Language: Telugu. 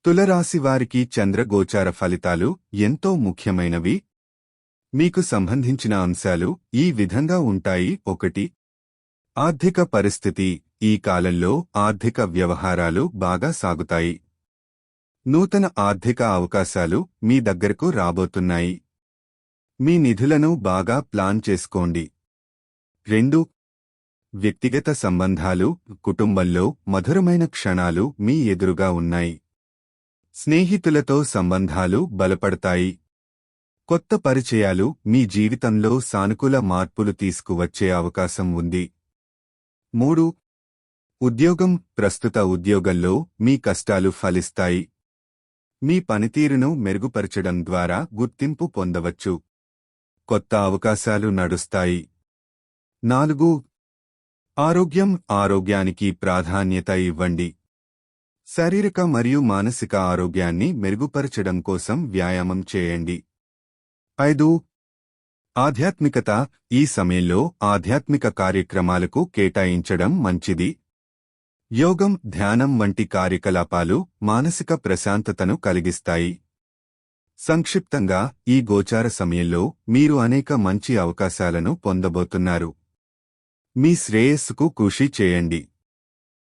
తులరాశివారికి చంద్రగోచార ఫలితాలు ఎంతో ముఖ్యమైనవి. మీకు సంబంధించిన అంశాలు ఈ విధంగా ఉంటాయి. 1. ఆర్థిక పరిస్థితి. ఈ కాలంలో ఆర్థిక వ్యవహారాలు బాగా సాగుతాయి. నూతన ఆర్థిక అవకాశాలు మీ దగ్గరకు రాబోతున్నాయి. మీ నిధులను బాగా ప్లాన్ చేసుకోండి. 2. వ్యక్తిగత సంబంధాలు. కుటుంబంలో మధురమైన క్షణాలు మీ ఎదురుగా ఉన్నాయి. స్నేహితులతో సంబంధాలు బలపడతాయి. కొత్త పరిచయాలు మీ జీవితంలో సానుకూల మార్పులు తీసుకువచ్చే అవకాశం ఉంది. 3. ఉద్యోగం. ప్రస్తుత ఉద్యోగంలో మీ కష్టాలు ఫలిస్తాయి. మీ పనితీరును మెరుగుపరచడం ద్వారా గుర్తింపు పొందవచ్చు. కొత్త అవకాశాలు నడుస్తాయి. 4. ఆరోగ్యం. ఆరోగ్యానికి ప్రాధాన్యత ఇవ్వండి. శారీరక మరియు మానసిక ఆరోగ్యాన్ని మెరుగుపరచడం కోసం వ్యాయామం చేయండి. 5. ఆధ్యాత్మికత. ఈ సమయంలో ఆధ్యాత్మిక కార్యక్రమాలకు కేటాయించడం మంచిది. యోగం, ధ్యానం వంటి కార్యకలాపాలు మానసిక ప్రశాంతతను కలిగిస్తాయి. సంక్షిప్తంగా, ఈ గోచార సమయంలో మీరు అనేక మంచి అవకాశాలను పొందబోతున్నారు. మీ శ్రేయస్సుకు కృషి చేయండి.